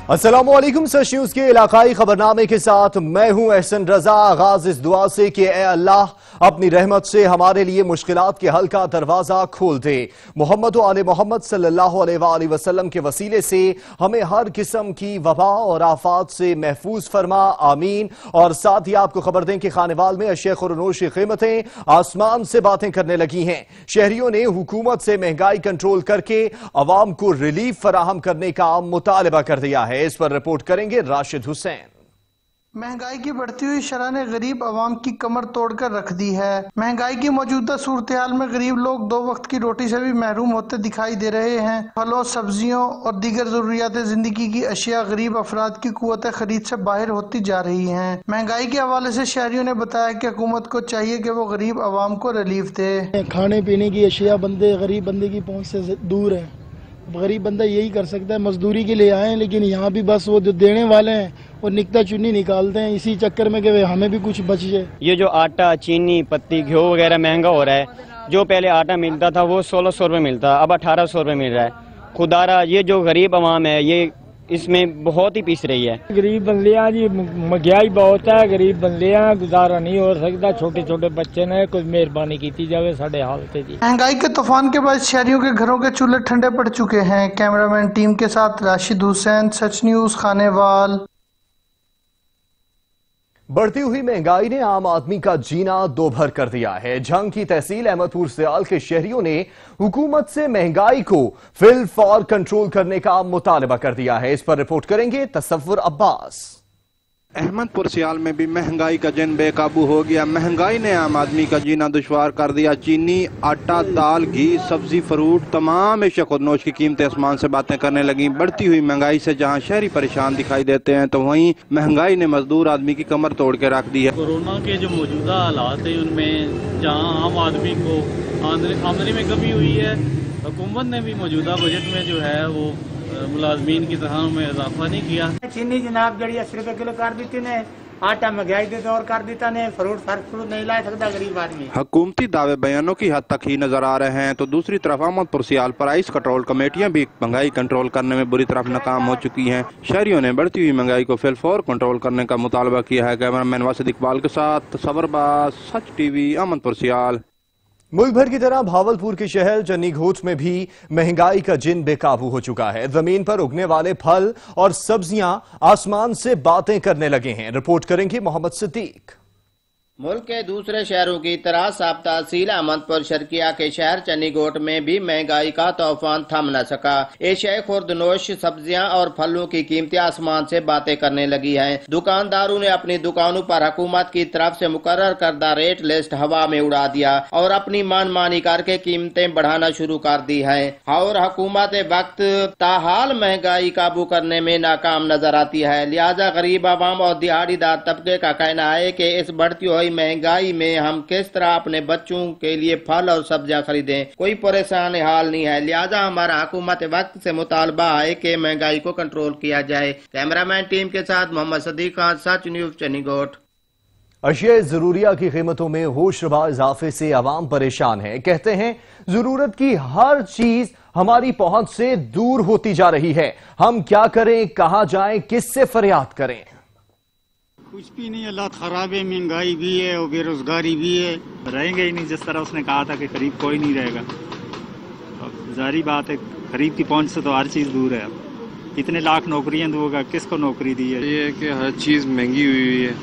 अस्सलामुअलैकुम। सच न्यूज के इलाकाई खबरनामे के साथ मैं हूं एहसन रजा। आगाज इस दुआ से कि ए अल्लाह अपनी रहमत से हमारे लिए मुश्किलात के हल का दरवाजा खोल दे। मोहम्मद व आले मोहम्मद सल्लल्लाहु अलैहि वसल्लम के वसीले से हमें हर किस्म की वबा और आफात से महफूज फरमा, आमीन। और साथ ही आपको खबर दें कि खानेवाल में अशिया खुरनोश की कीमतें आसमान से बातें करने लगी हैं। शहरियों ने हुकूमत से महंगाई कंट्रोल करके अवाम को रिलीफ फराहम करने का मुतालबा कर दिया है। इस पर रिपोर्ट करेंगे राशिद हुसैन। महंगाई की बढ़ती हुई शरह ने गरीब आवाम की कमर तोड़कर रख दी है। महंगाई की मौजूदा सूरत हाल में गरीब लोग दो वक्त की रोटी से भी महरूम होते दिखाई दे रहे हैं। फलों, सब्जियों और दीगर जरूरियात जिंदगी की अशिया गरीब अफराद की कुव्वत खरीद से बाहर होती जा रही हैं। महंगाई के हवाले से शहरियों ने बताया कि हुकूमत को चाहिए कि वो गरीब आवाम को रिलीफ दे। खाने पीने की अशिया गरीब बंदे की पहुँच से दूर है। गरीब बंदा यही कर सकता है, मजदूरी के लिए आए, लेकिन यहाँ भी बस वो जो देने वाले हैं वो निकता चुन्नी निकालते हैं इसी चक्कर में कि हमें भी कुछ बच जाए। ये जो आटा, चीनी, पत्ती, घी वगैरह महंगा हो रहा है। जो पहले आटा मिलता था वो 1600 रुपये मिलता, अब 1800 रुपये मिल रहा है। खुदारा ये जो गरीब आवाम है ये इसमें बहुत ही पीस रही है। गरीब बंदे जी, महंगाई बहुत है, गरीब बंदे गुजारा नहीं हो सकता। छोटे छोटे बच्चे ने कुछ मेहरबानी की जाए साढ़े हालत जी। महंगाई के तूफान के बाद शहरियों के घरों के चूल्हे ठंडे पड़ चुके हैं। कैमरामैन टीम के साथ राशिद हुसैन, सच न्यूज, खानेवाल। बढ़ती हुई महंगाई ने आम आदमी का जीना दोभर कर दिया है। झंग की तहसील अहमदपुर सयाल के शहरियों ने हुकूमत से महंगाई को फिल फॉर कंट्रोल करने का मुतालबा कर दिया है। इस पर रिपोर्ट करेंगे तसव्वुर अब्बास। अहमदपुर सियाल में भी महंगाई का जन बेकाबू हो गया। महंगाई ने आम आदमी का जीना दुश्वार कर दिया। चीनी, आटा, दाल, घी, सब्जी, फ्रूट, तमाम अशिया खुदनोश की कीमतें आसमान से बातें करने लगी। बढ़ती हुई महंगाई से जहां शहरी परेशान दिखाई देते हैं तो वहीं महंगाई ने मजदूर आदमी की कमर तोड़ के रख दी है। कोरोना के जो मौजूदा हालात है उनमें जहां आम आदमी को आमदनी में कमी हुई है, हुकूमत ने भी मौजूदा बजट में जो है वो मुलाजमीन की तनख्वाह में इजाफा नहीं किया। चीनी जनाब जड़ी 80 रुपए किलो कर दी ने, आटा महंगाई दे और कर देता ने, फ्रूट नहीं ला सकता गरीब आदमी। हुकूमती दावे बयानों की हद तक ही नजर आ रहे हैं तो दूसरी तरफ अहमदपुर सियाल प्राइस कंट्रोल कमेटियां भी महंगाई कंट्रोल करने में बुरी तरफ नाकाम हो चुकी हैं। शहरियों ने बढ़ती हुई महंगाई को फिल फॉर कंट्रोल करने का मुतालबा किया है। कैमरामैन वासिद इकबाल के साथ तसव्वुर अब्बास, सच टीवी, अहमदपुर सियाल। मुल्क भर की तरह भावलपुर के शहर चन्नीघोट में भी महंगाई का जिन बेकाबू हो चुका है। जमीन पर उगने वाले फल और सब्जियां आसमान से बातें करने लगे हैं। रिपोर्ट करेंगे मोहम्मद सिद्दीक। मुल्क के दूसरे शहरों की तरह सब तहसील अहमदपुर शर्किया के शहर चन्नीघोट में भी महंगाई का तूफान थम न सका। एशियाई खुर्दनोश सब्जियां और फलों की कीमतें आसमान से बातें करने लगी हैं। दुकानदारों ने अपनी दुकानों पर हुकूमत की तरफ से मुकर्रर करदा रेट लिस्ट हवा में उड़ा दिया और अपनी मनमानी करके कीमतें बढ़ाना शुरू कर दी है। और हुकूमत वक्त ताहाल महंगाई काबू करने में नाकाम नजर आती है। लिहाजा गरीब आवाम और दिहाड़ीदार तबके का कहना है कि इस बढ़ती हुई महंगाई में हम किस तरह अपने बच्चों के लिए फल और सब्जियां खरीदें, कोई परेशान हाल नहीं है। लिहाजा हमारा हुकूमत वक्त से मुतालबा है कि महंगाई को कंट्रोल किया जाए। कैमरामैन टीम के साथ मोहम्मद सदीक खान, सच न्यूज, चन्नीघोट। अशिया जरूरिया की कीमतों में होशरुबा इजाफे से आवाम परेशान है। कहते हैं जरूरत की हर चीज हमारी पहुंच से दूर होती जा रही है। हम क्या करें, कहां जाएं, किससे फरियाद करें? कुछ भी नहीं, हालात खराब है, महंगाई भी है और बेरोजगारी भी है। रहेंगे ही नहीं, जिस तरह उसने कहा था कि करीब कोई नहीं रहेगा। अब जारी बात है, करीब की पहुंच से तो हर चीज दूर है। अब इतने लाख नौकरियां दूंगा, किसको नौकरी दी है? ये है कि हर चीज महंगी हुई है,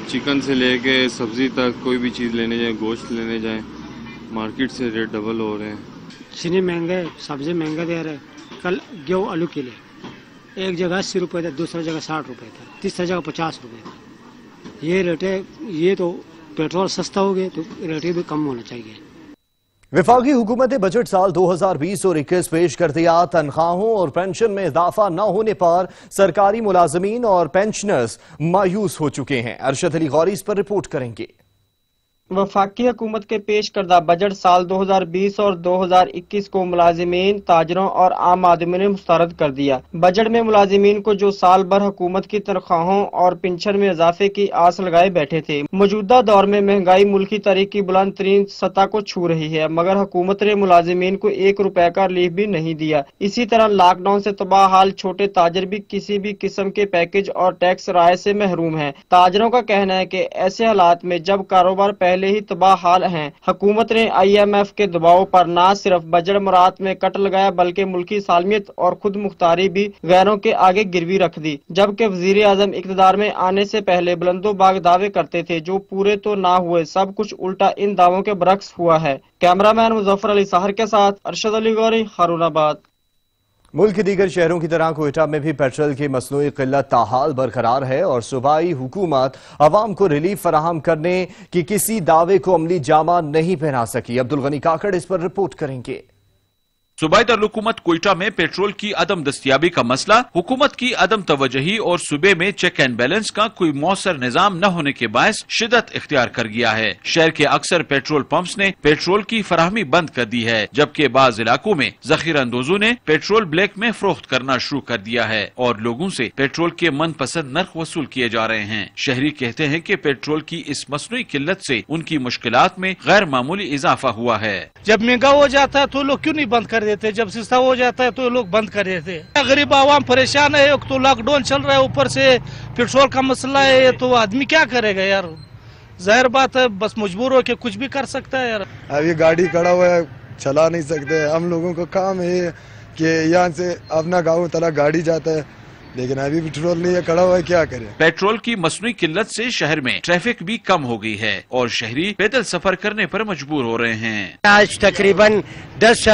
चिकन से लेके सब्जी तक। कोई भी चीज लेने जाए, गोश्त लेने जाए, मार्केट से रेट डबल हो रहे हैं। चीनी महंगे, सब्जी महंगा दे रहे। कल गेहूँ आलू के लिए एक जगह 80 रुपए था, दूसरी जगह 60 रुपए था, तीसरी जगह 50 रुपए था। ये रेट है, ये तो पेट्रोल सस्ता हो गया तो रेट भी कम होना चाहिए। वफाकी हुकूमत ने बजट साल 2020 और 21 पेश कर दिया। तनख्वाहों और पेंशन में इजाफा न होने पर सरकारी मुलाजमीन और पेंशनर्स मायूस हो चुके हैं। अरशद अली गौरी इस पर रिपोर्ट करेंगे। वफाकी हुकूमत के पेश करदा बजट साल 2020 और 2021 को मुलाजिमीन, ताजरों और आम आदमी ने मुस्तरद कर दिया। बजट में मुलाजिमीन को जो साल भर हुकूमत की तनख्वाहों और पेंशन में इजाफे की आस लगाए बैठे थे। मौजूदा दौर में महंगाई मुल्की तारीख की बुलंद तरीन सतह को छू रही है, मगर हुकूमत ने मुलाजिमीन को 1 रुपए का रिलीफ भी नहीं दिया। इसी तरह लॉकडाउन से तबाह हाल छोटे ताजर भी किसी भी किस्म के पैकेज और टैक्स राय से महरूम हैं। ताजरों का कहना है कि ऐसे हालात में जब कारोबार पहले ही तबाह हाल हैं, हुकूमत ने IMF के दबाव पर न सिर्फ बजट मुराद में कट लगाया बल्कि मुल्की सालमियत और खुद मुख्तारी भी गैरों के आगे गिरवी रख दी। जबकि वजीर आजम इक़्तिदार में आने से पहले बुलंदो बाग दावे करते थे जो पूरे तो ना हुए, सब कुछ उल्टा इन दावों के बरक्स हुआ है। कैमरामैन मुजफ्फर अली साहर के साथ अरशद अली गौरी, हारूनाबाद। मुल्क के दीगर शहरों की तरह कोयटा में भी पेट्रोल की मसनूई किल्लत ताहाल बरकरार है और सूबाई हुकूमत अवाम को रिलीफ फराहम करने की किसी दावे को अमली जामा नहीं पहना सकी। अब्दुल गनी काकड़ इस पर रिपोर्ट करेंगे। सूबाई दारुल-हुकूमत कोयटा में पेट्रोल की अदम दस्तियाबी का मसला, हुकूमत की अदम तवज्जुही और सूबे में चेक एंड बैलेंस का कोई मौसर निजाम न होने के बायस शिद्दत इख्तियार कर गया है। शहर के अक्सर पेट्रोल पंप्स ने पेट्रोल की फराहमी बंद कर दी है, जबकि बाज इलाकों में जखीरा अंदोजों ने पेट्रोल ब्लैक में फरोख्त करना शुरू कर दिया है और लोगों से पेट्रोल के मनपसंद नर्ख वसूल किए जा रहे हैं। शहरी कहते हैं कि पेट्रोल की इस मसनूई किल्लत से उनकी मुश्किलात में गैर मामूली इजाफा हुआ है। जब महंगा हो जाता है तो लोग क्यों नहीं बंद कर देते, जब सस्ता हो जाता है तो लोग बंद कर देते हैं। गरीब आवाम परेशान है, तो लॉकडाउन चल रहा है, ऊपर से पेट्रोल का मसला है, तो आदमी क्या करेगा यार। जाहिर बात है बस मजबूर हो के कुछ भी कर सकता है यार। अभी गाड़ी खड़ा हुआ है, चला नहीं सकते। हम लोगों को काम है कि यहाँ से अपना गाँव तला गाड़ी जाता है, लेकिन अभी पेट्रोल नहीं है, खड़ा हुआ है, क्या करें। पेट्रोल की मसनूई किल्लत से शहर में ट्रैफिक भी कम हो गई है और शहरी पैदल सफर करने पर मजबूर हो रहे हैं। आज तकरीबन 10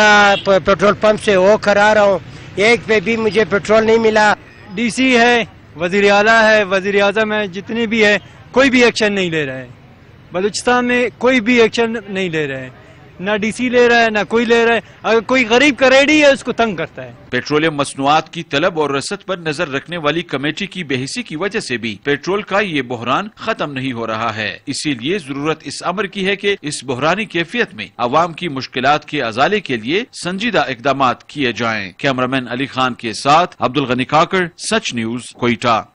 पेट्रोल पंप से वो करा रहा हूँ, एक पे भी मुझे पेट्रोल नहीं मिला। DC है, वजीर आला है, वजीर आजम है, जितने भी है कोई भी एक्शन नहीं ले रहे हैं। बलूचिस्तान में कोई भी एक्शन नहीं ले रहे हैं, ना DC ले रहा है ना कोई ले रहा है। अगर कोई गरीब का रेडी है उसको तंग करता है। पेट्रोलियम मसनूआत की तलब और रसद पर नजर रखने वाली कमेटी की बेहिसी की वजह से भी पेट्रोल का ये बहरान खत्म नहीं हो रहा है। इसीलिए जरूरत इस अमर की है कि इस बहरानी कैफियत में अवाम की मुश्किलात के अजाले के लिए संजीदा इकदाम किए जाएं। कैमरामैन अली खान के साथ अब्दुल गनी काकड़, सच न्यूज, कोयटा।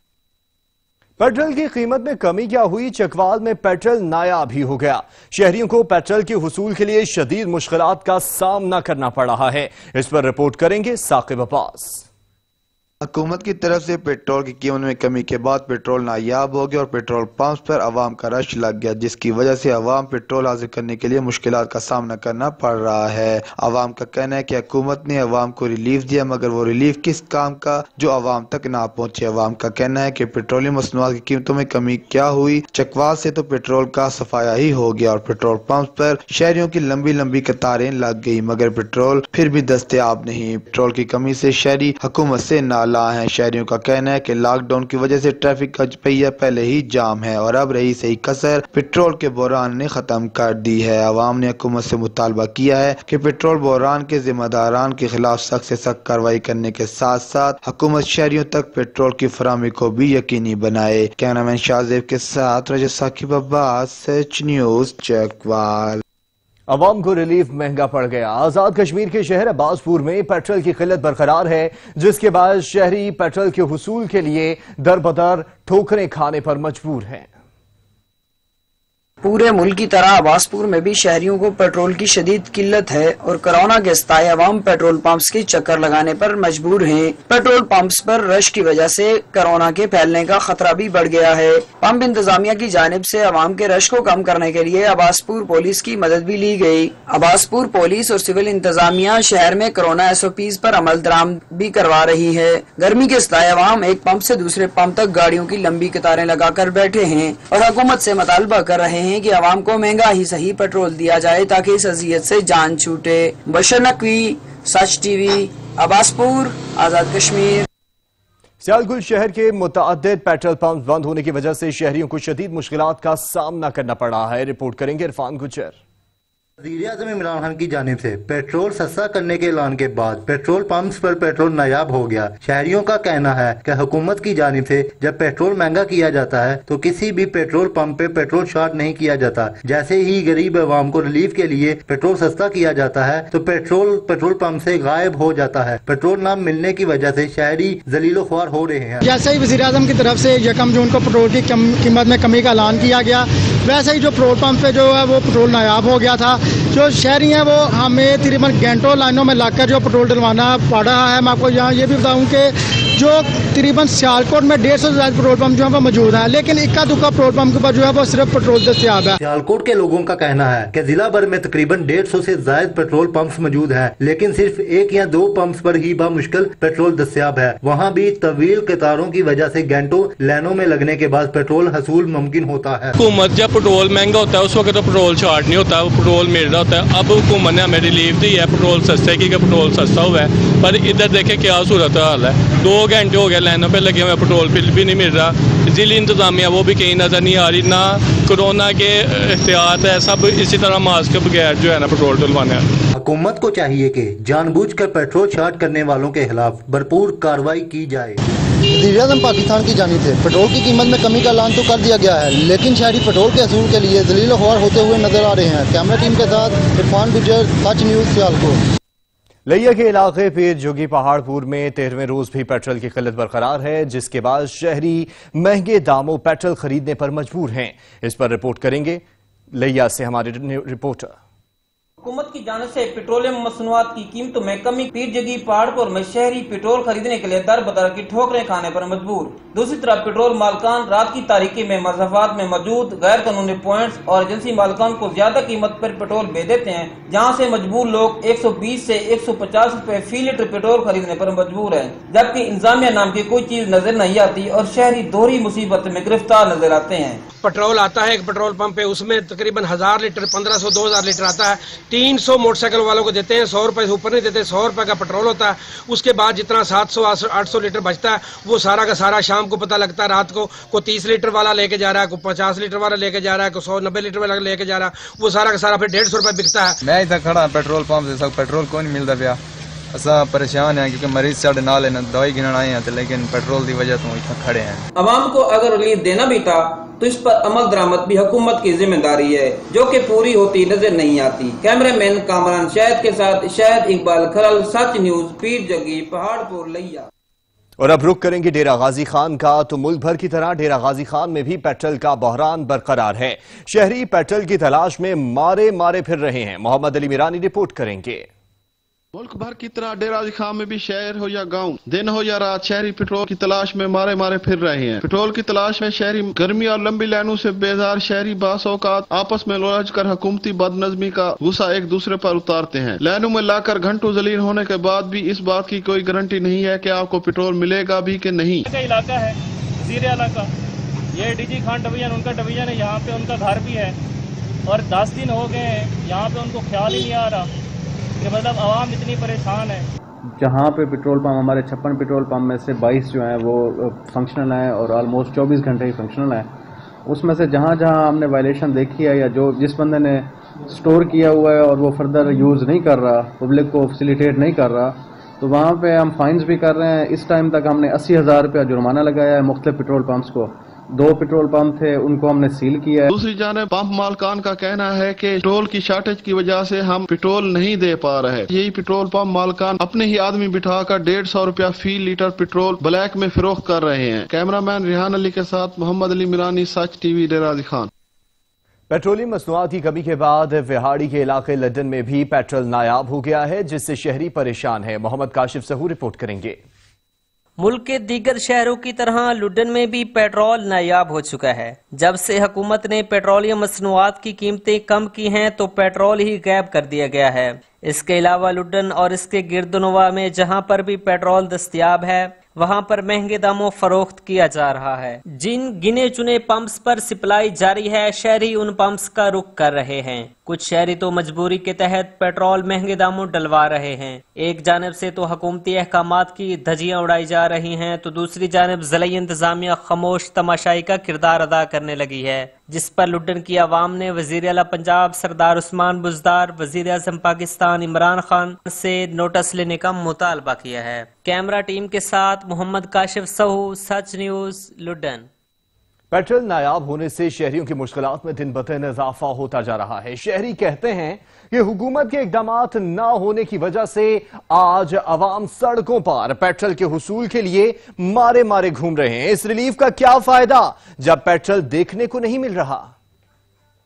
पेट्रोल की कीमत में कमी क्या हुई? चकवाल में पेट्रोल नायाब ही हो गया। शहरियों को पेट्रोल के हुसूल के लिए शदीद मुश्किलात का सामना करना पड़ रहा है। इस पर रिपोर्ट करेंगे साकिब अब्बास। हुकूमत की तरफ से पेट्रोल की कीमत में कमी के बाद पेट्रोल नायाब हो गया और पेट्रोल पंप्स पर अवाम का रश लग गया, जिसकी वजह से अवाम पेट्रोल हासिल करने के लिए मुश्किलात का सामना करना पड़ रहा है। अवाम का कहना है कि हुकूमत ने अवाम को रिलीफ दिया, मगर वो रिलीफ किस काम का जो अवाम तक ना पहुंचे। अवाम का कहना है कि पेट्रोलियम मसनूआत की कीमतों में कमी क्या हुई? चकवाल से तो पेट्रोल का सफाया ही हो गया और पेट्रोल पंप पर शहरियों की लंबी लंबी कतारें लग गई, मगर पेट्रोल फिर भी दस्तयाब नहीं। पेट्रोल की कमी से शहरी हुकूमत से नाला है। शहरियों का कहना है कि लॉकडाउन की वजह से ट्रैफिक का पहिया पहले ही जाम है और अब रही सही कसर पेट्रोल के बहरान ने खत्म कर दी है। अवाम ने हुकूमत से मुतालबा किया है कि पेट्रोल बहरान के जिम्मेदारान के खिलाफ सख्त से सख्त कार्रवाई करने के साथ साथ हुकूमत शहरियों तक पेट्रोल की फराहमी को भी यकीनी बनाए। कैमरामैन शाहजेब के साथ रजत साकिब अब्बास, सच न्यूज, चकवाल। अवाम को रिलीफ महंगा पड़ गया। आजाद कश्मीर के शहर अब्बासपुर में पेट्रोल की किल्लत बरकरार है, जिसके बाद शहरी पेट्रोल के हुसूल के लिए दर बदर ठोकरें खाने पर मजबूर हैं। पूरे मुल्क की तरह अब्बासपुर में भी शहरियों को पेट्रोल की शदीद किल्लत है और कोरोना के सताए अवाम पेट्रोल पंप्स के चक्कर लगाने पर मजबूर हैं। पेट्रोल पंप्स पर रश की वजह से कोरोना के फैलने का खतरा भी बढ़ गया है। पंप इंतजामिया की जानिब से अवाम के रश को कम करने के लिए अब्बासपुर पुलिस की मदद भी ली गई। अब्बासपुर पुलिस और सिविल इंतजामिया शहर में कोरोना SOPs पर अमल दरामद भी करवा रही है। गर्मी के सताए अवाम एक पंप से दूसरे पंप तक गाड़ियों की लंबी कतारें लगाकर बैठे हैं और हुकूमत से मुतालबा कर रहे हैं कि अवाम को महंगा ही सही पेट्रोल दिया जाए ताकि इस अजियत से जान छूटे। बशर नकवी, सच TV, अब्बासपुर, आजाद कश्मीर। सियालकुल शहर के मुतअद्दिद पेट्रोल पंप बंद होने की वजह से शहरियों को शदीद मुश्किलात का सामना करना पड़ रहा है। रिपोर्ट करेंगे इरफान गुजर। वज़ीर-ए-आज़म इमरान खान की जानिब से पेट्रोल सस्ता करने के ऐलान के बाद पेट्रोल पंप्स पर पेट्रोल नायाब हो गया। शहरियों का कहना है कि हुकूमत की जानिब से जब पेट्रोल महंगा किया जाता है तो किसी भी पेट्रोल पंप पे पेट्रोल शॉर्ट नहीं किया जाता। जैसे ही गरीब अवाम को रिलीफ के लिए पेट्रोल सस्ता किया जाता है तो पेट्रोल पंप से गायब हो जाता है। पेट्रोल न मिलने की वजह से शहरी जलीलो ख्वार हो रहे हैं। जैसे ही वज़ीर-ए-आज़म की तरफ से 1 जून को पेट्रोल की कीमत में कमी का ऐलान किया गया, वैसे ही जो पेट्रोल पंप पे जो है वो पेट्रोल नायाब हो गया था। जो शहरी हैं वो हमें तकरीबन घंटों लाइनों में लगकर जो पेट्रोल डलवाना पड़ रहा है। मैं आपको यहाँ ये भी बताऊँ कि जो तकरीबन सियालकोट में 150 से ज्यादा पेट्रोल पंप जो है वो मौजूद है, लेकिन इक्का दुक्का पेट्रोल पंप के ऊपर जो है वो सिर्फ पेट्रोल दस्तयाब है। सियालकोट के लोगों का कहना है कि जिला भर में तकरीबन 150 से ज्यादा पेट्रोल पंप्स मौजूद हैं, लेकिन सिर्फ 1 या 2 पंप्स पर ही बामुश्किल पेट्रोल दस्तयाब है। वहाँ भी तवील कतारों की वजह से घंटों लाइनों में लगने के बाद पेट्रोल हसूल मुमकिन होता है। हुकूमत जब पेट्रोल महंगा होता है उस वक्त तो पेट्रोल शॉर्ट नहीं होता, वो पेट्रोल मिल रहा होता है। अब हुकूमत ने हमें रिलीफ दी है पेट्रोल सस्ते की, पेट्रोल सस्ता हुआ है, पर इधर देखे क्या सूरत हाल है। 2 घंटे हो गए लाइनों पे लगे हुए, पेट्रोल बिल भी नहीं मिल रहा। जिली इंतजामिया वो भी कहीं नजर नहीं आ रही, ना कोरोना के एहतियात है, सब इसी तरह मास्क के बगैर जो है ना पेट्रोल डलवाने। हुकूमत को चाहिए कि जानबूझकर पेट्रोल शॉर्ट करने वालों के खिलाफ भरपूर कार्रवाई की जाए। वज़ीर-ए-आज़म पाकिस्तान की जानिब से पेट्रोल की कीमत में कमी का ऐलान तो कर दिया गया है, लेकिन शहरी पेट्रोल के असूल के लिए जलील ख्वार होते हुए नजर आ रहे हैं। कैमरा टीम के साथ इरफान गुजर, सच न्यूज़ सियालकोट। लिया के इलाके पीर जोगी पहाड़पुर में 13वें रोज भी पेट्रोल की किल्लत बरकरार है, जिसके बाद शहरी महंगे दामों पेट्रोल खरीदने पर मजबूर हैं। इस पर रिपोर्ट करेंगे लिया से हमारे रिपोर्टर। हुकूमत की जानिब से पेट्रोलियम मसनूआत की कीमतों में कमी, पीर जगी पहाड़पुर में शहरी पेट्रोल खरीदने के लिए दर बदर की ठोकरें खाने पर मजबूर। दूसरी तरफ पेट्रोल मालकान रात की तारीकी में मज़ाफात में मौजूद गैर कानूनी पॉइंट्स और एजेंसी मालकान को ज्यादा कीमत पर पेट्रोल बेच देते हैं, जहां से मजबूर लोग 120 से 150 रुपए फी लीटर पेट्रोल खरीदने पर मजबूर है, जबकि इंतजामिया नाम की कोई चीज नजर नहीं आती और शहरी दोहरी मुसीबत में गिरफ्तार नजर आते हैं। पेट्रोल आता है एक पेट्रोल पंप पे, उसमें तकरीबन 1000 लीटर 1500-2000 लीटर आता है। 300 मोटरसाइकिल वालों को देते हैं, 100 रुपए से ऊपर नहीं देते। 100 रुपए का पेट्रोल होता है, उसके बाद जितना 700-800 लीटर बचता है वो सारा का सारा शाम को पता लगता है। रात को 30 लीटर वाला लेके जा रहा है, को 50 लीटर वाला लेके जा रहा है, को 190 लीटर वाला लेके जा रहा है, वो सारा का सारा फिर 150 रुपए बिकता है। मैं इधर खड़ा पेट्रोल पंप से, सब पेट्रोल को नहीं मिलता पिया। असा परेशान है क्योंकि मरीज साढ़े नाल है, दवाई गिनन आए हैं, लेकिन पेट्रोल की वजह तो इतना खड़े हैं। अवाम को अगर रिलीफ देना भी था तो इस पर अमल दरामद भी हुकूमत की जिम्मेदारी है, जो कि पूरी होती नजर नहीं आती। कैमरामैन कामरान शाहिद के साथ शाहिद इकबाल खरल, सच न्यूज़, पीर जगी पहाड़पुर लिया। और अब रुक करेंगे डेरा गाजी खान का। तो मुल्क भर की तरह डेरा गाजी खान में भी पेट्रोल का बहरान बरकरार है। शहरी पेट्रोल की तलाश में मारे फिर रहे हैं। मोहम्मद अली मीरानी रिपोर्ट करेंगे। मुल्क भर की तरह डेरा गाजी खान में भी शहर हो या गांव, दिन हो या रात, शहरी पेट्रोल की तलाश में मारे फिर रहे हैं। पेट्रोल की तलाश में शहरी गर्मी और लंबी लाइनों से बेजार शहरी बास औकात आपस में लड़ज कर हुकूमती बदनजमी का गुस्सा एक दूसरे पर उतारते हैं। लाइनों में लाकर घंटों जलील होने के बाद भी इस बात की कोई गारंटी नहीं है कि आपको पेट्रोल मिलेगा भी कि नहीं। इलाका है वजीर आला का, ये डीजी खान डिवीजन उनका डिवीजन है, यहाँ पे उनका घर भी है और 10 दिन हो गए हैं यहाँ पे उनको ख्याल ही नहीं आ रहा कि मतलब आवाम इतनी परेशान है। जहाँ पे पेट्रोल पंप, हमारे 56 पेट्रोल पंप में से 22 जो हैं वो फंक्शनल हैं और ऑलमोस्ट 24 घंटे ही फंक्शनल हैं। उसमें से जहाँ हमने वायलेशन देखी है या जिस बंदे ने स्टोर किया हुआ है और वो फर्दर यूज़ नहीं कर रहा, पब्लिक को फैसिलिटेट नहीं कर रहा, तो वहाँ पे हम फाइन्स भी कर रहे हैं। इस टाइम तक हमने 80,000 रुपया जुर्माना लगाया है मुख्तलिफ पेट्रोल पंप्स को। 2 पेट्रोल पंप थे उनको हमने सील किया है। दूसरी जानिब पंप मालकान का कहना है कि पेट्रोल की शॉर्टेज की वजह से हम पेट्रोल नहीं दे पा रहे। यही पेट्रोल पंप मालकान अपने ही आदमी बिठाकर 150 रुपया फी लीटर पेट्रोल ब्लैक में फरोख्त कर रहे हैं। कैमरामैन रिहान अली के साथ मोहम्मद अली मीरानी, सच टीवी, डेरा गाजी खान। पेट्रोलियम मसनूआत की कमी के बाद विहाड़ी के इलाके लंदन में भी पेट्रोल नायाब हो गया है, जिससे शहरी परेशान है। मोहम्मद काशिफ सहू रिपोर्ट करेंगे। मुल्क के दीगर शहरों की तरह लुडन में भी पेट्रोल नायाब हो चुका है। जब से हुकूमत ने पेट्रोलियम मसनूआत की कीमतें कम की हैं तो पेट्रोल ही गायब कर दिया गया है। इसके अलावा लुडन और इसके गिरदनवा में जहां पर भी पेट्रोल दस्तयाब है वहां पर महंगे दामों फरोख्त किया जा रहा है। जिन गिने चुने पंप्स पर सप्लाई जारी है, शहरी उन पंप्स का रुख कर रहे हैं। कुछ शहरी तो मजबूरी के तहत पेट्रोल महंगे दामों डलवा रहे हैं। एक जानिब से तो हुकूमती अहकामात की धज्जियां उड़ाई जा रही हैं, तो दूसरी जानिब ज़िला इंतजामिया खामोश तमाशाई का किरदार अदा करने लगी है, जिस पर लुड्डन की आवाम ने वजीर आला पंजाब सरदार उस्मान बुज़दार, वजीर आज़म पाकिस्तान इमरान खान से नोटिस लेने का मुतालबा किया है। कैमरा टीम के साथ मोहम्मद काशिफ सहू, सच न्यूज़, लुड्डन। पेट्रोल नायाब होने से शहरियों की मुश्किलात में दिन ब दिन इजाफा होता जा रहा है। शहरी कहते हैं कि हुकूमत के इकदामात न होने की वजह से आज अवाम सड़कों पर पेट्रोल के हुसूल के लिए मारे मारे घूम रहे हैं। इस रिलीफ का क्या फायदा जब पेट्रोल देखने को नहीं मिल रहा।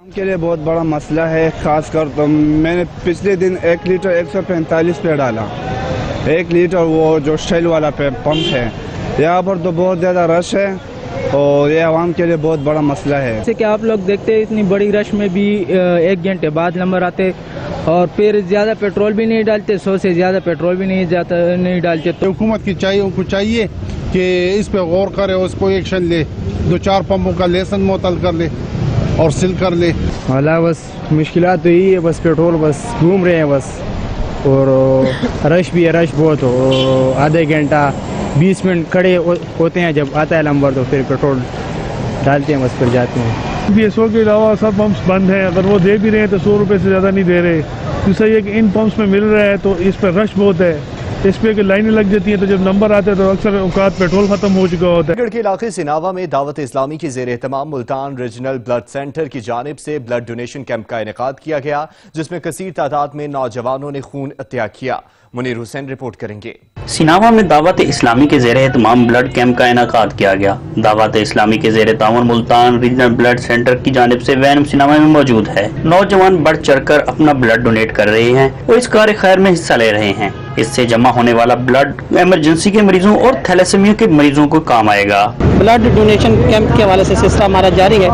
के लिए बहुत बड़ा मसला है, खासकर तो मैंने पिछले दिन 1 लीटर 145 पे डाला, 1 लीटर वो जो शेल वाला पंप है। यहाँ पर तो बहुत ज्यादा रश है और ये आवाम के लिए बहुत बड़ा मसला है। जैसे कि आप लोग देखते हैं इतनी बड़ी रश में भी 1 घंटे बाद नंबर आते और फिर ज्यादा पेट्रोल भी नहीं डालते, 100 से ज्यादा पेट्रोल भी नहीं डालते। तो हुकूमत की उनको चाहिए कि इस पे गौर करे, उसको एक्शन ले, 2-4 पंपों का लाइसेंस मुअत्तल कर ले और सील कर ले। वाला बस मुश्किलात तो यही है, बस पेट्रोल बस घूम रहे हैं बस, और रश भी है, रश बहुत हो, आधे घंटा 20 मिनट खड़े होते हैं, जब आता है नंबर तो फिर पेट्रोल डालते हैं, बस फिर जाते हैं। BSO के अलावा सब पंप्स बंद हैं, अगर वो दे भी रहे हैं तो 100 रुपये से ज़्यादा नहीं दे रहे। दूसरा ये कि इन पंप्स में मिल रहा है तो इस पर रश बहुत है, इस पे कि लाइनें लग जाती हैं, तो जब नंबर आते हैं तो अक्सर औकात पेट्रोल खत्म हो चुका होता है। के इलाके सिनावा में दावत इस्लामी की जेर एहतमाम मुल्तान रीजनल ब्लड सेंटर की जानिब से ब्लड डोनेशन कैंप का इनेकाद किया गया, जिसमें कसीर तादाद में नौजवानों ने खून त्याग किया। मुनीर हुसैन रिपोर्ट करेंगे। सिनावा में दावत इस्लामी के जेर एहतमाम ब्लड कैंप का इनेकाद किया गया। दावत इस्लामी के जेर तावन मुल्तान रीजनल ब्लड सेंटर की जानिब से वैन सिनावा में मौजूद है। नौजवान बढ़ चढ़ कर अपना ब्लड डोनेट कर रहे हैं और इस कार्य खैर में हिस्सा ले रहे हैं। इससे जमा होने वाला ब्लड इमरजेंसी के मरीजों और थैलेसीमिया के मरीजों को काम आएगा। ब्लड डोनेशन कैंप के हवाले से सिलसिला हमारा जारी है।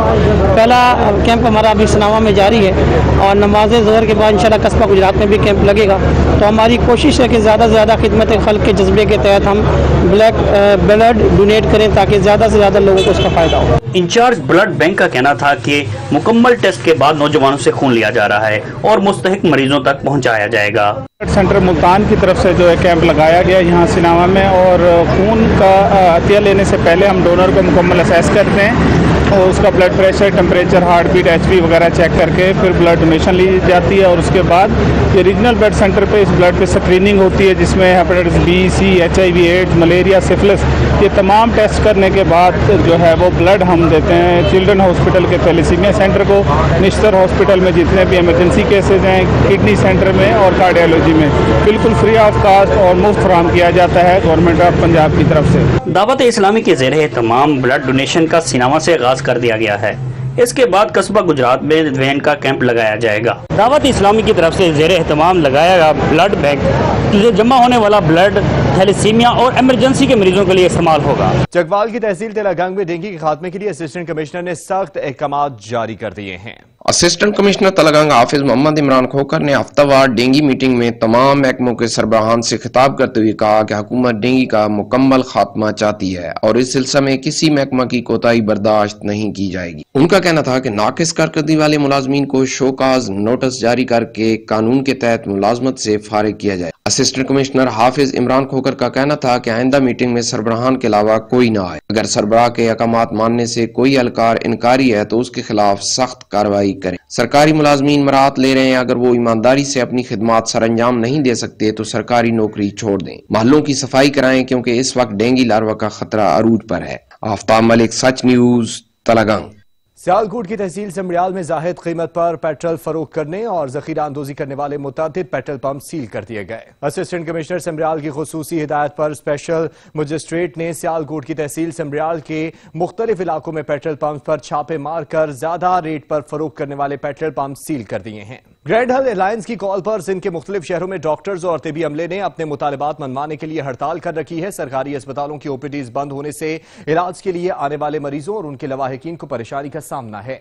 पहला कैंप हमारा अभी सिनावा में जारी है और नमाज ज़ोहर के बाद इंशाल्लाह कस्बा गुजरात में भी कैंप लगेगा। तो हमारी कोशिश है कि ज़्यादा से ज़्यादा खिदमत खल्क के जज्बे के तहत हम ब्लड डोनेट करें ताकि ज़्यादा से ज़्यादा लोगों को उसका फ़ायदा हो। इंचार्ज ब्लड बैंक का कहना था कि मुकम्मल टेस्ट के बाद नौजवानों से खून लिया जा रहा है और मुस्तहिक मरीजों तक पहुँचाया जाएगा। सेंटर मुल्तान की तरफ से जो है कैंप लगाया गया यहाँ सिनावा में, और खून का अतिया लेने से पहले हम डोनर को मुकम्मल असेस करते हैं और उसका blood pressure, temperature, heart beat, HP वगैरह चेक करके फिर ब्लड डोनेशन ली जाती है। और उसके बाद ये रीजनल ब्लड सेंटर पे इस ब्लड पे स्क्रीनिंग होती है, जिसमें hepatitis B, C, HIV, AIDS, malaria, syphilis, ये तमाम टेस्ट करने के बाद जो है वो ब्लड हम देते हैं चिल्ड्रन हॉस्पिटल के थैलेसीमिया सेंटर को, निश्तर हॉस्पिटल में जितने भी इमरजेंसी केसेज हैं, किडनी सेंटर में और कार्डियोलॉजी में बिल्कुल फ्री ऑफ कास्ट और मुफ्त फराहम किया जाता है गवर्नमेंट ऑफ पंजाब की तरफ से। दावत इस्लामी के ज़ेरे तमाम ब्लड डोनेशन का सिनावा से आगाज कर दिया गया है। इसके बाद कस्बा गुजरात में वैन का कैंप लगाया जाएगा। दावत इस्लामी की तरफ से ज़ेरे एहतमाम लगाया गया ब्लड बैंक जमा होने वाला ब्लड थैलेसीमिया और इमरजेंसी के मरीजों के लिए इस्तेमाल होगा। चकवाल की तहसील तेलागंग में डेंगू के खात्मे के लिए असिस्टेंट कमिश्नर ने सख्त अहकाम जारी कर दिए हैं। असिस्टेंट कमिश्नर तेलंगाना हाफिज मोहम्मद इमरान खोकर ने हफ्तावार डेंगू मीटिंग में तमाम महकमों के सरबराहान से खिताब करते हुए कहा कि हुकूमत डेंगू का मुकम्मल खात्मा चाहती है और इस सिलसिले में किसी महकमा की कोताही बर्दाश्त नहीं की जाएगी। उनका कहना था कि नाकिस कारकर्दगी वाले मुलाजमीन को शोकाज नोटिस जारी करके कानून के तहत मुलाजमत से फारिग किया जाए। असिस्टेंट कमिश्नर हाफिज इमरान खोकर का कहना था कि आइंदा मीटिंग में सरबराहान के अलावा कोई न आए। अगर सरबराह के अहकामात मानने से कोई एहलकार इनकारी है तो उसके खिलाफ सख्त कार्रवाई करें। सरकारी मुलाजमीन मराहत ले रहे हैं, अगर वो ईमानदारी से अपनी खिदमात सर अंजाम नहीं दे सकते तो सरकारी नौकरी छोड़ दें। महलों की सफाई कराएं क्योंकि इस वक्त डेंगू लार्वा का खतरा अरूज पर है। आफ्ताब मलिक, सच न्यूज, तेलंगाना। सियालकोट की तहसील समरियाल में जाहिद कीमत पर पेट्रोल फरोख्त करने और जखीरा अंदोजी करने वाले मुतअद्दिद पेट्रोल पंप सील कर दिए गए। असिस्टेंट कमिश्नर समरियाल की खुसूसी हिदायत पर स्पेशल मजिस्ट्रेट ने सियालकोट की तहसील समरियाल के मुख्तलिफ इलाकों में पेट्रोल पंप पर छापे मारकर ज्यादा रेट पर फरोख्त करने वाले पेट्रोल पंप सील कर दिए हैं। ग्रैंड हल एयरलाइंस की कॉल पर सिंध के मुख्तलिफ शहरों में डॉक्टर्स और तिबी अमले ने अपने मुतालबात मनवाने के लिए हड़ताल कर रखी है। सरकारी अस्पतालों की ओपीडीज बंद होने से इलाज के लिए आने वाले मरीजों और उनके लवाहिकीन को परेशानी का सामना है।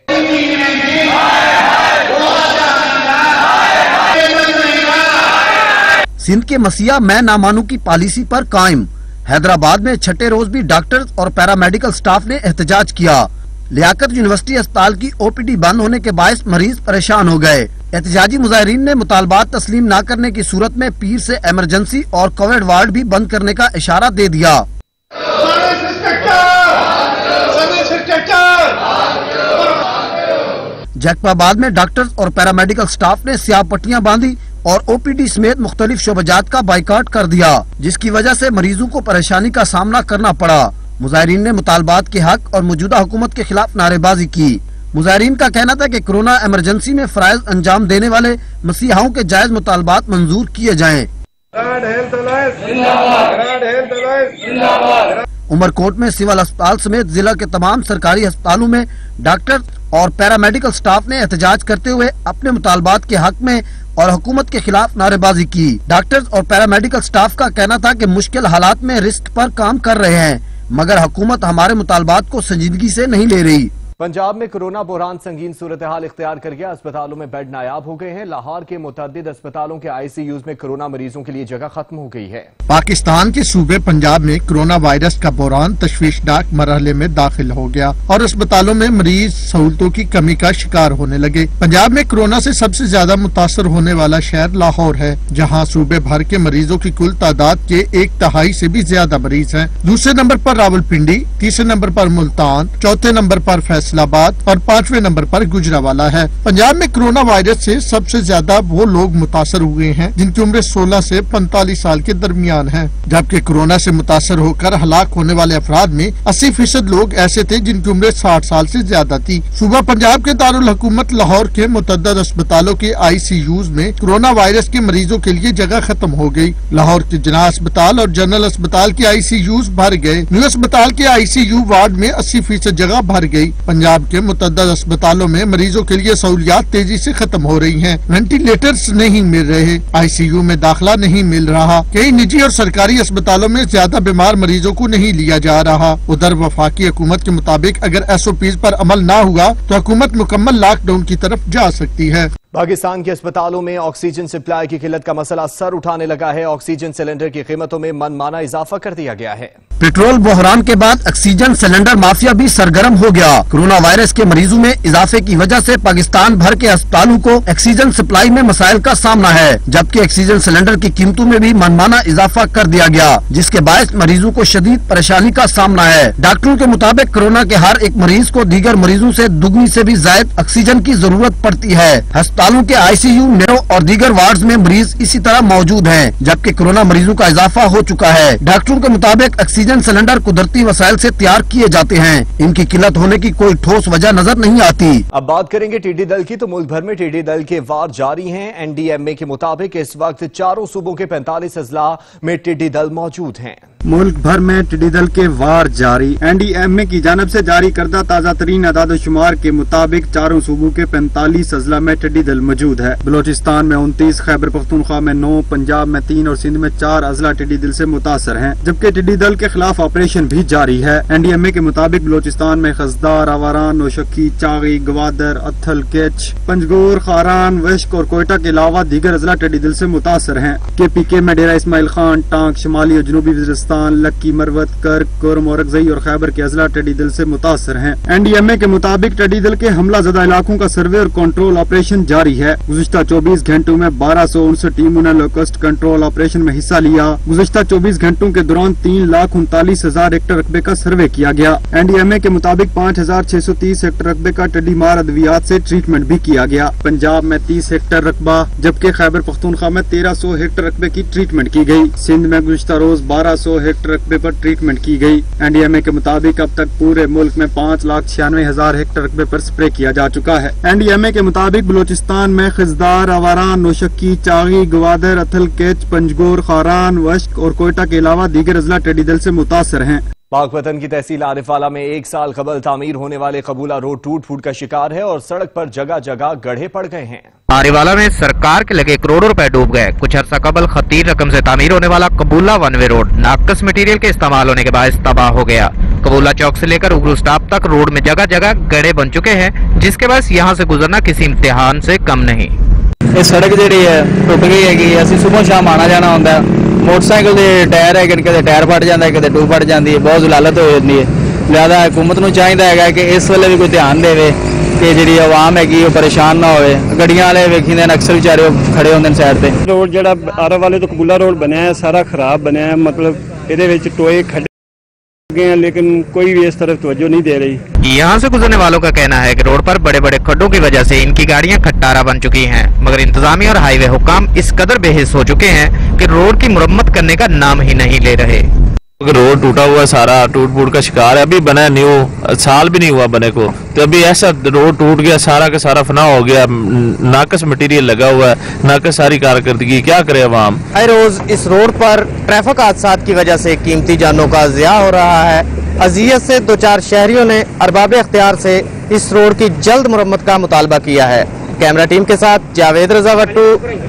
सिंध के मसीहा मैं ना मानू की पॉलिसी पर कायम। हैदराबाद में छठे रोज भी डॉक्टर्स और पैरामेडिकल स्टाफ ने एहतजाज किया। लियाकत यूनिवर्सिटी अस्पताल की OPD बंद होने के बायस मरीज परेशान हो गए। एहतजाजी मुजाहिरीन ने मुतालबात तस्लीम न करने की सूरत में पीर से इमरजेंसी और कोविड वार्ड भी बंद करने का इशारा दे दिया। जैकबाबाद में डॉक्टर्स और पैरामेडिकल स्टाफ ने स्याह पट्टियां बांधी और OPD समेत मुख्तलिफ शोबजात का बाइकाट कर दिया, जिसकी वजह से मरीजों को परेशानी का सामना करना पड़ा। मुजाहिरीन ने मुतालबात के हक और मौजूदा हुकूमत के खिलाफ नारेबाजी की। मुजाहिरीन का कहना था कि कोरोना इमरजेंसी में फराइज अंजाम देने वाले मसीहाओं के जायज मुतालबात मंजूर किए जाएं। उमरकोट में सिविल अस्पताल समेत जिला के तमाम सरकारी अस्पतालों में डॉक्टर और पैरामेडिकल स्टाफ ने एहतजाज करते हुए अपने मुतालबात के हक में और हुकूमत के खिलाफ नारेबाजी की। डॉक्टर्स और पैरामेडिकल स्टाफ का कहना था कि मुश्किल हालात में रिस्क पर काम कर रहे हैं, मगर हुकूमत हमारे मुतालबात को संजीदगी से नहीं ले रही। पंजाब में कोरोना बहरान संगीन सूरत हाल इख्तियार कर गया। अस्पतालों में बेड नायाब हो गए हैं। लाहौर के मुतअद्दिद अस्पतालों के ICUs में कोरोना मरीजों के लिए जगह खत्म हो गई है। पाकिस्तान के सूबे पंजाब में कोरोना वायरस का बहरान तशवीशनाक मरहले में दाखिल हो गया और अस्पतालों में मरीज सहूलतों की कमी का शिकार होने लगे। पंजाब में कोरोना से सबसे ज्यादा मुतासर होने वाला शहर लाहौर है, जहाँ सूबे भर के मरीजों की कुल तादाद के 1/3 से भी ज्यादा मरीज हैं। दूसरे नंबर पर रावलपिंडी, तीसरे नंबर पर मुल्तान, चौथे नंबर पर फैसलाबाद और 5वें नंबर पर गुजरावाला है। पंजाब में कोरोना वायरस से सबसे ज्यादा वो लोग मुतासर हुए हैं जिनकी उम्र 16 से 45 साल के दरमियान है, जबकि कोरोना से मुतासर होकर हलाक होने वाले अफराद में 80% लोग ऐसे थे जिनकी उम्र 60 साल से ज्यादा थी। सूबा पंजाब के दारुल हुकूमत लाहौर के मुतअद्दिद अस्पतालों के ICUs में कोरोना वायरस के मरीजों के लिए जगह खत्म हो गयी। लाहौर के जना अस्पताल और जनरल अस्पताल के ICUs भर गए। न्यू अस्पताल के ICU वार्ड में 80% जगह भर गयी। पंजाब के मुतअद्दिद अस्पतालों में मरीजों के लिए सहूलियात तेजी से खत्म हो रही हैं। वेंटिलेटर्स नहीं मिल रहे, ICU में दाखिला नहीं मिल रहा। कई निजी और सरकारी अस्पतालों में ज्यादा बीमार मरीजों को नहीं लिया जा रहा। उधर वफाकी हुकूमत के मुताबिक अगर SOPs पर अमल न हुआ तो हुकूमत मुकम्मल लॉकडाउन की तरफ जा सकती है। पाकिस्तान के अस्पतालों में ऑक्सीजन सप्लाई की किल्लत का मसला सर उठाने लगा है। ऑक्सीजन सिलेंडर की कीमतों में मनमाना इजाफा कर दिया गया है। पेट्रोल बहरान के बाद ऑक्सीजन सिलेंडर माफिया भी सरगर्म हो गया। कोरोना वायरस के मरीजों में इजाफे की वजह से पाकिस्तान भर के अस्पतालों को ऑक्सीजन सप्लाई में मसाइल का सामना है, जबकि ऑक्सीजन सिलेंडर की कीमतों में भी मनमाना इजाफा कर दिया गया, जिसके बायस मरीजों को शदीद परेशानी का सामना है। डॉक्टरों के मुताबिक कोरोना के हर एक मरीज को दीगर मरीजों से दुगनी से भी ज्यादा ऑक्सीजन की जरूरत पड़ती है। अस्पतालों के ICU, नेरो और दीगर वार्ड्स में मरीज इसी तरह मौजूद हैं, जबकि कोरोना मरीजों का इजाफा हो चुका है। डॉक्टरों के मुताबिक ऑक्सीजन सिलेंडर कुदरती वसाइल से तैयार किए जाते हैं, इनकी किल्लत होने की कोई ठोस वजह नजर नहीं आती। अब बात करेंगे टिड्डी दल की, तो मुल्क भर में टिड्डी दल के वार जारी हैं। NDMA के मुताबिक इस वक्त चारों सूबों के 45 अजला में टिड्डी दल मौजूद हैं। मुल्क भर में टिड्डी दल के वार जारी। NDMA की जानब से जारी करदा ताज़ा तरीन अदाद शुमार के मुताबिक चारों सूबों के 45 अजला में टिड्डी दल मौजूद है। बलोचिस्तान में 29, खैबर पख्तूनख्वा में 9, पंजाब में 3 और सिंध में 4 अजला टिड्डी दल से मुतासर हैं, जबकि टिड्डी दल के खिलाफ ऑपरेशन भी जारी है। NDMA के मुताबिक बलोचिस्तान में खसदार, आवारान, नौशक्की, चागी, गवादर, अथल, केच, पंजगोर, खारान, वश्क और कोयटा के अलावा दीगर अजला टिड्डी दल से मुतासर हैं। KPK में डेरा इस्माइल खान, टांक, शुमाली और जनूबी वज़ीरिस्तान, लक्की, मरवत, कर्क, कोरम, औरकजई और खैबर के अजला टिड्डी दल से मुतासर हैं। NDMA के मुताबिक टिड्डी दल के हमला ज़दा इलाकों का सर्वे और कंट्रोल ऑपरेशन जारी है। गुज़िश्ता 24 घंटों में 1259 टीमों ने लोकस्ट कंट्रोल ऑपरेशन में हिस्सा लिया। गुज़िश्ता 24 घंटों के दौरान 3,39,000 हेक्टर रकबे का सर्वे किया गया। NDMA के मुताबिक 5,630 हेक्टर रकबे का टिड्डी मार अद्वियात से ट्रीटमेंट भी किया गया। पंजाब में 30 हेक्टर रकबा, जबकि खैबर पख्तूनख्वा में 1300 हेक्टर रकबे की ट्रीटमेंट की गई। सिंध में गुज़िश्ता रोज 1200 हेक्टर रकबे पर ट्रीटमेंट की गई। NDMA के मुताबिक अब तक पूरे मुल्क में 5,96,000 हेक्टर रकबे पर स्प्रे किया जा चुका है। NDMA के मुताबिक बलोचिस्तान में खिजदार, आवारान, नौशक्की, चागी, गवादर, अथल, केच, पंजगोर, खारान, वश्क और कोयटा के अलावा दीगर अजला टिड्डी दल से मुतासर हैं। पाकपतन की तहसील आरिफवाला में 1 साल कबल तामीर होने वाले कबूला रोड टूट फूट का शिकार है और सड़क पर जगह जगह गड्ढे पड़ गए हैं। आरिवाला में सरकार के लगे करोड़ों रुपए डूब गए। कुछ अर्सा कबल खतीर रकम से तामीर होने वाला कबूला 1 वे रोड नाकस मटीरियल के इस्तेमाल होने के बाद तबाह हो गया। कबूला चौक से लेकर उगरू स्टॉप तक रोड में जगह जगह गड्ढे बन चुके हैं, जिसके बाद यहाँ से गुजरना किसी इम्तिहान से कम नहीं। ये सड़क जी है टुट गई है। असं सुबह शाम आना जाना होंगे। मोटरसाइकिल के टायर है, कदे टायर फट जाता है, कदे टू फट जाती है, बहुत जलालत हो जाती है। लिहाजा हुकूमत नूं चाहीदा हैगा कि इस वेले भी कोई ध्यान देवे कि जिहड़ी आवाम हैगी वो परेशान ना होवे। गड्डियां वाले वेखींदे ने अक्सर बेचारे खड़े होंदे ने साइड ते। रोड जिहड़ा आरा वाले तो कबूला रोड बनया है सारा खराब बनया है, मतलब इहदे विच टोए खड्डे हैं, लेकिन कोई भी इस तरफ तवज्जो नहीं दे रही। यहाँ से गुजरने वालों का कहना है कि रोड पर बड़े बड़े खड्डों की वजह से इनकी गाड़ियां खट्टारा बन चुकी हैं, मगर इंतजामिया और हाईवे हुक्काम इस कदर बेहिस हो चुके हैं कि रोड की मुरम्मत करने का नाम ही नहीं ले रहे। रोड टूटा हुआ सारा टूट फूट का शिकार है, अभी बना न्यू, साल भी नहीं हुआ बने को, तो अभी ऐसा रोड टूट गया सारा का सारा फना हो गया, नाकस मटेरियल लगा हुआ है, नाकस सारी कारकर्दगी, क्या करे अवाम। हर रोज इस रोड पर ट्रैफिक हादसात की वजह से कीमती जानों का ज़िया हो रहा है। अजियत से दो चार शहरियों ने अरबाब इख्तियार से इस रोड की जल्द मुरम्मत का मुतालबा किया है। कैमरा टीम के साथ जावेद रजा वट्टू,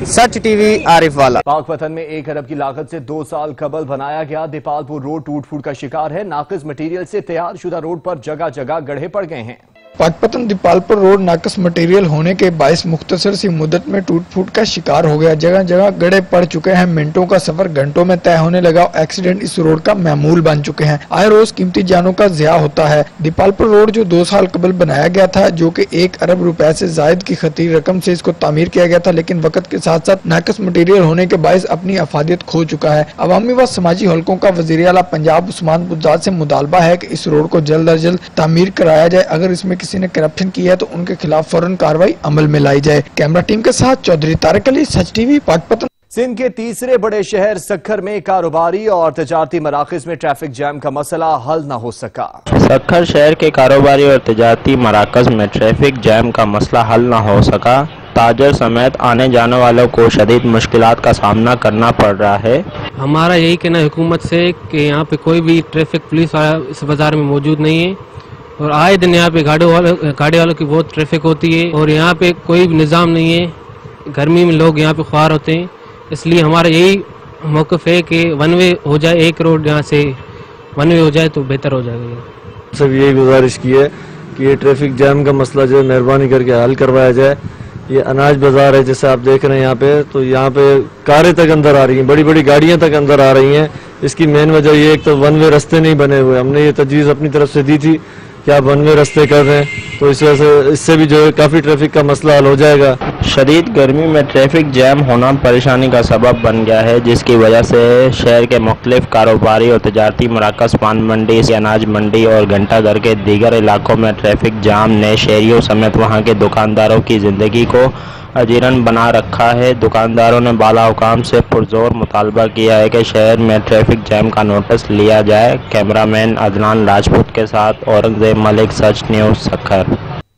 सच टीवी, आरिफ वाला। पाक वतन में 1 अरब की लागत से 2 साल कबल बनाया गया दीपालपुर रोड टूट फूट का शिकार है। नाकिस मटेरियल से तैयार शुदा रोड पर जगह जगह गड्ढे पड़ गए हैं। पाकपतन दीपालपुर रोड नाकस मटेरियल होने के बायस मुख्तसर सी मुद्दत में टूट फूट का शिकार हो गया। जगह जगह गड्ढे पड़ चुके हैं। मिनटों का सफर घंटों में तय होने लगा। एक्सीडेंट इस रोड का मामूल बन चुके हैं। आए रोज कीमती जानों का ज़िया होता है। दीपालपुर रोड जो 2 साल कबल बनाया गया था, जो कि 1 अरब रुपए से जायद की खतीर रकम से इसको तामीर किया गया था, लेकिन वक्त के साथ साथ नाकस मटेरियल होने के बायस अपनी अफादियत खो चुका है। अवामी व समाजी हलकों का वज़ीर आला पंजाब उस्मान बुज़दार से मुतालबा है कि इस रोड को जल्द अज जल्द तामीर कराया जाए। अगर इसमें किसी ने करप्शन की है तो उनके खिलाफ फौरन कार्रवाई अमल में लाई जाए। कैमरा टीम के साथ चौधरी तारिक अली, सच टीवी, पाकपतन। सिंध के तीसरे बड़े शहर सक्खर में कारोबारी और तजारती मराकज में ट्रैफिक जैम का मसला हल न हो सका। सक्खर शहर के कारोबारी और तजारती मराकज में ट्रैफिक जैम का मसला हल न हो सका। ताजर समेत आने जाने वालों को शदीद मुश्किलात का सामना करना पड़ रहा है। हमारा यही कहना है हुकूमत से कि यहाँ पे कोई भी ट्रैफिक पुलिस वाला इस बाजार में मौजूद नहीं है और आए दिन यहाँ पे गाड़ी वालों की बहुत ट्रैफिक होती है और यहाँ पे कोई भी निज़ाम नहीं है। गर्मी में लोग यहाँ पे ख्वार होते हैं, इसलिए हमारा यही मौक़िफ़ है कि वन वे हो जाए, एक रोड यहाँ से वन वे हो जाए तो बेहतर हो जाएगा। सब यही गुजारिश की है कि ये ट्रैफिक जैम का मसला जो है मेहरबानी करके हल करवाया जाए। ये अनाज बाजार है जैसे आप देख रहे हैं यहाँ पे, तो यहाँ पे कारें तक अंदर आ रही हैं, बड़ी बड़ी गाड़ियाँ तक अंदर आ रही हैं। इसकी मेन वजह ये, एक तो वन वे रास्ते नहीं बने हुए। हमने ये तजवीज़ अपनी तरफ से दी थी कि आप वन वे रास्ते कर रहे हैं, तो इस वजह से इससे भी जो है काफ़ी ट्रैफिक का मसला हल हो जाएगा। शदीद गर्मी में ट्रैफिक जैम होना परेशानी का सबब बन गया है, जिसकी वजह से शहर के मुख्तलिफ कारोबारी और तजारती मराकज़, पान मंडी, अनाज मंडी और घंटाघर के दीगर इलाकों में ट्रैफिक जाम ने शहरियों समेत वहाँ के दुकानदारों की ज़िंदगी को अजीरन बना रखा है। दुकानदारों ने बाला हुकाम से पुरजोर मुतालबा किया है कि शहर में ट्रैफिक जैम का नोटिस लिया जाए। कैमरामैन अदनान राजपूत के साथ औरंगजेब मलिक, सच न्यूज़, सक्खर।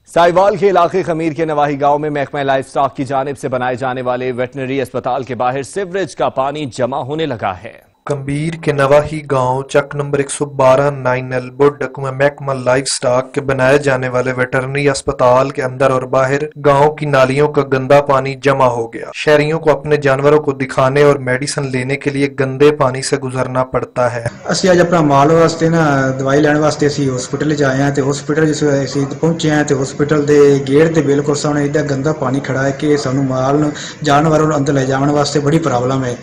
साहिवाल के इलाके खमीर के नवाही गांव में महकमा लाइफ स्टॉक की जानिब से बनाए जाने वाले वेटनरी अस्पताल के बाहर सीवरेज का पानी जमा होने लगा है। कमीर के नवाही गांव चक नंबर 112 9L बुडक में महकमा लाइफ स्टॉक के बनाए जाने वाले वेटरनरी अस्पताल के अंदर और बाहर गांव की नालियों का गंदा पानी जमा हो गया। शहरियों को अपने जानवरों को दिखाने और मेडिसिन लेने के लिए गंदे पानी से गुजरना पड़ता है। ਅਸੀਂ ਅੱਜ ਆਪਣਾ ਮਾਲ ਵਾਸਤੇ ਨਾ ਦਵਾਈ ਲੈਣ ਵਾਸਤੇ ਅਸੀਂ ਹਸਪੀਟਲ 'ਚ ਆਏ ਹਾਂ ਤੇ ਹਸਪੀਟਲ ਜਿਸ ਅਸੀਂ ਪਹੁੰਚੇ ਹਾਂ ਤੇ ਹਸਪੀਟਲ ਦੇ ਗੇਟ ਦੇ ਬਿਲਕੁਲ ਸਾਹਮਣੇ ਇੱਡਾ ਗੰਦਾ ਪਾਣੀ ਖੜਾ ਹੈ ਕਿ ਸਾਨੂੰ ਮਾਲ ਨੂੰ ਜਾਨਵਰਾਂ ਨੂੰ ਅੰਦਰ ਲੈ ਜਾਣ ਵਾਸਤੇ ਬੜੀ ਪ੍ਰੋਬਲਮ ਹੈ।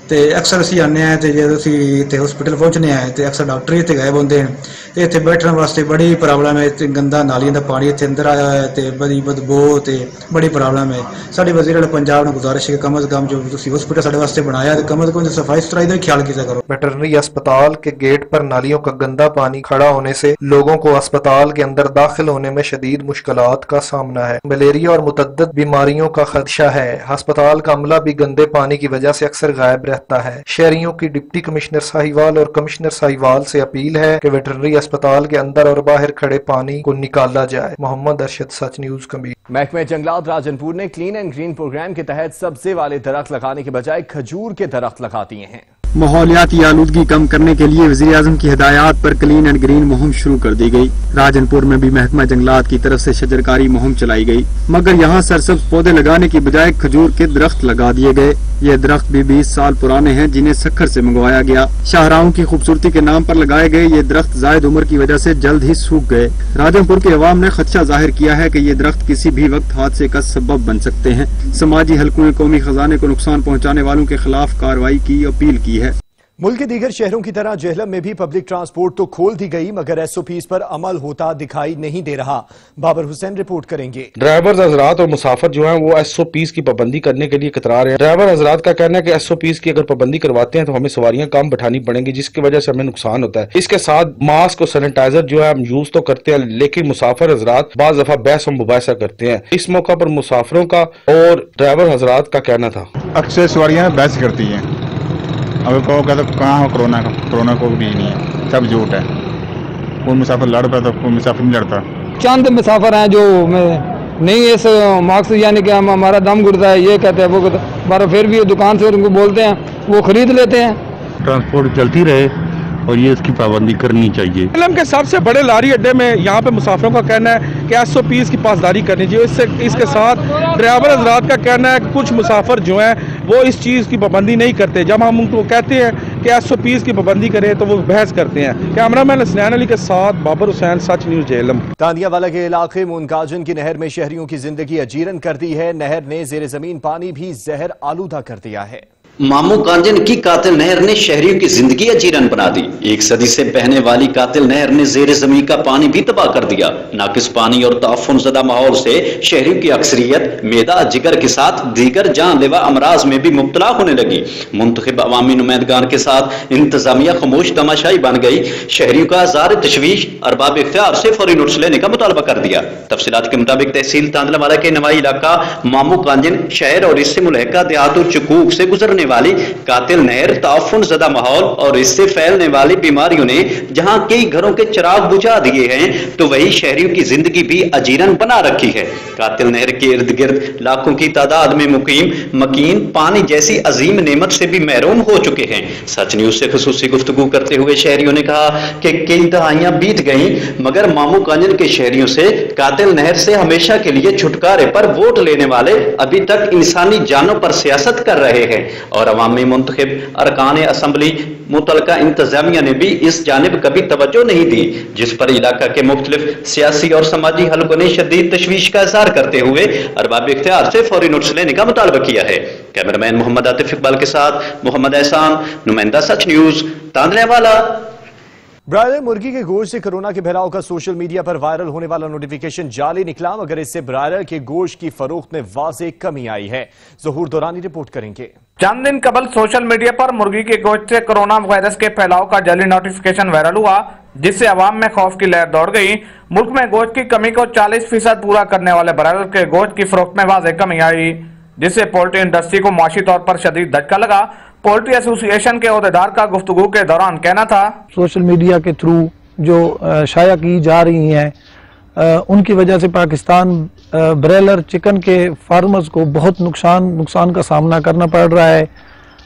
ਤੇ ਅਕਸਰ ਅਸੀਂ ਆਨੇ ਆ ਤੇ ਜਦੋਂ ਅਸੀਂ ਇੱਥੇ ਹਸਪੀਟਲ ਪਹੁੰਚਨੇ ਆ ਤੇ ਅਕਸਰ ਡਾਕਟਰ ਇੱਥੇ ਗਾਇਬ ਹੁੰਦੇ ਨੇ ਤੇ ਇੱਥੇ ਬੈਠਣ ਵਾਸਤੇ ਬੜੀ ਪ੍ਰੋਬਲਮ ਹੈ ਤੇ ਗੰਦਾ ਨਾਲੀਆਂ ਦਾ ਪਾਣੀ ਇੱਥੇ ਅੰਦਰ ਆਇਆ ਹੈ ਤੇ ਬੜੀ ਬਦਬੂ ਤੇ ਬੜੀ ਪ੍ਰੋਬਲਮ ਹੈ। ਸਾਡੇ ਵਜ਼ੀਰ ਆਲਾ ਪੰਜਾਬ ਨੂੰ ਗੁਜ਼ਾਰਿਸ਼ ਹੈ ਕਿ कम से कम जो ਤੁਸੀਂ हॉस्पिटल ਸਾਡੇ ਵਾਸਤੇ ਬਣਾਇਆ ਤੇ कम से कम सफाई सुथराई का ख्याल किया करो। वेटरनरी अस्पताल के गेट पर नालियों का गंदा पानी खड़ा होने से लोगों को अस्पताल के अंदर दाखिल होने में शदीद मुश्किलात का सामना है। मलेरिया और मुतअद्दिद बीमारियों का खदशा है। अस्पताल का अमला भी गंदे पानी की वजह से अक्सर गायब रहता है। शहरियों की डिप्टी कमिश्नर साहिवाल और कमिश्नर साहिवाल से अपील है कि वेटरनरी अस्पताल के अंदर और बाहर खड़े पानी को निकाला जाए। मोहम्मद अरशद, सच न्यूज़, कमीर। महकमा जंगलात राजनपुर ने क्लीन एंड ग्रीन प्रोग्राम के तहत सब्जे वाले दरख्त लगाने के बजाय खजूर के दरख्त लगा दिए हैं। माहौलियाती आलूदगी कम करने के लिए वज़ीर आज़म की हिदायत पर क्लीन एंड ग्रीन मुहिम शुरू कर दी गई। राजनपुर में भी महकमा जंगलात की तरफ से शजरकारी मुहिम चलाई गई, मगर यहाँ सरसब्ज पौधे लगाने की बजाय खजूर के दरख्त लगा दिए गए। ये दरख्त भी 20 साल पुराने हैं, जिन्हें सक्खर से मंगवाया गया। शाहराहों की खूबसूरती के नाम पर लगाए गए ये दरख्त जायद उम्र की वजह से जल्द ही सूख गए। राजनपुर के अवाम ने खदशा जाहिर किया है कि ये दरख्त किसी भी वक्त हादसे का सबब बन सकते हैं। समाजी हलकों ने कौमी खजाने को नुकसान पहुँचाने वालों के खिलाफ कार्रवाई की अपील की है। मुल्क के दीगर शहरों की तरह जेहलम में भी पब्लिक ट्रांसपोर्ट तो खोल दी गई मगर SOPs पर अमल होता दिखाई नहीं दे रहा। बाबर हुसैन रिपोर्ट करेंगे। ड्राइवर हजरात और मुसाफिर जो हैं वो SOPs की पाबंदी करने के लिए कतरा रहे हैं। ड्राइवर हजरात का कहना है कि SOPs की अगर पाबंदी करवाते हैं तो हमें सवारियां कम बैठानी पड़ेंगी, जिसकी वजह से हमें नुकसान होता है। इसके साथ मास्क और सैनिटाइजर जो है हम यूज तो करते हैं, लेकिन मुसाफिर हजरात बाज दफा बहस और मुबाहिसा करते हैं। इस मौका पर मुसाफिरों का और ड्राइवर हजरात का कहना था, अक्सर सवारियां बहस करती हैं, अगर कहो कहते कहाँ हो कोरोना को भी नहीं है, सब झूठ है। कोई मुसाफिर लड़ पाता, कोई मुसाफिर नहीं लड़ता। चंद मुसाफिर हैं जो नहीं इस मार्क्स यानी कि हम हमारा दम घुटता है, ये कहते हैं वो कहते हैं, पर फिर भी दुकान से उनको बोलते हैं, वो खरीद लेते हैं। ट्रांसपोर्ट चलती रहे और ये इसकी पाबंदी करनी चाहिए। जेहलम के सबसे बड़े लारी अड्डे में यहाँ पे मुसाफिरों का कहना है कि SOPs की पासदारी करनी चाहिए। इसके साथ ड्राइवर हजरात का कहना है कि कुछ मुसाफिर जो हैं वो इस चीज़ की पाबंदी नहीं करते। जब हम उनको कहते हैं कि SOPs की पाबंदी करें तो वो बहस करते हैं। कैमरामैन हसनैन अली के साथ बाबर हुसैन, सच न्यूज़ जेहलम। तानियावाला के इलाके मुनकाजन की नहर में शहरियों की जिंदगी अजीरन कर दी है। नहर ने जेर जमीन पानी भी जहर आलूदा कर दिया है। मामू कांजन की कातिल नहर ने शहरियों की जिंदगी अजीरन बना दी। एक सदी से बहने वाली कातिल नहर ने जेर जमीन का पानी भी तबाह कर दिया। नाकिस पानी और ताफुन ज़दा माहौल से शहरियों की अक्सरियत मेदा जिगर के साथ दीगर जानलेवा अमराज में भी मुब्तला होने लगी। मुंतखब अवामी नुमाइंदगान के साथ इंतजामिया खामोश तमाशाई बन गई। शहरियों का ज़ार तशवीश अरबाब इख्तियार से फौरी नोटिस लेने का मुतालबा कर दिया। तफसीलात के मुताबिक तहसील तांदलावाला के नवाई इलाका मामू कांजन शहर और इससे मुलहका देहातों चकूक से गुजरने वाली कातिल नहर, ताफुन ज़दा माहौल और इससे फैलने वाली बीमारियों ने जहां कई घरों के चिराग बुझा दिए हैं तो वही शहरियों की जिंदगी भी अजीरन बना रखी है। कातिल नहर के इर्द गिर्द लाखों की तादाद में मुकीम मकीन पानी जैसी अजीम नेमत से भी महरूम हो चुके हैं। सच न्यूज से खुसूसी गुफ्तगू करते हुए शहरियों ने कहा कि कई दहाइयां बीत गई मगर मामू कांजन के शहरियों से कातिल नहर से हमेशा के लिए छुटकारे पर वोट लेने वाले अभी तक इंसानी जानों पर सियासत कर रहे हैं और अवामी मुंतखब अरकान असम्बली मुतलका इंतजामिया ने भी इस जानिब कभी तवज्जो नहीं दी, जिस पर इलाका के मुख्तलिफ सियासी और समाजी हलकों ने शदीद तशवीश का इज़हार करते हुए अरबाब इख्तियार से फौरी नोटिस लेने का मुतालबा किया है। कैमरामैन मोहम्मद आतिफ इकबाल के साथ मोहम्मद एहसान, नुमाइंदा सच न्यूज, तांदलावाला। ब्रायलर मुर्गी के गोश्त से कोरोना के फैलाव का सोशल मीडिया पर वायरल होने वाला नोटिफिकेशन जाली निकला मगर इससे ब्रायलर के गोश्त की फरोख्त में वाज़ेह कमी आई है। ज़हूर दुरानी रिपोर्ट करेंगे। चंद दिन कबल सोशल मीडिया पर मुर्गी के गोश्त से कोरोना वायरस के फैलाव का जाली नोटिफिकेशन वायरल हुआ, जिससे अवाम में खौफ की लहर दौड़ गई। मुल्क में गोश्त की कमी को 40% पूरा करने वाले ब्रायलर के गोश्त की फरोख्त में वाज़ेह कमी आई, जिससे पोल्ट्री इंडस्ट्री को माशी तौर पर शदीद धक्का लगा। पोल्ट्री एसोसिएशन के ओहदेदार का गुफ्तगू के दौरान कहना था, सोशल मीडिया के थ्रू जो शाया की जा रही हैं उनकी वजह से पाकिस्तान ब्रॉयलर चिकन के फार्मर्स को बहुत नुकसान का सामना करना पड़ रहा है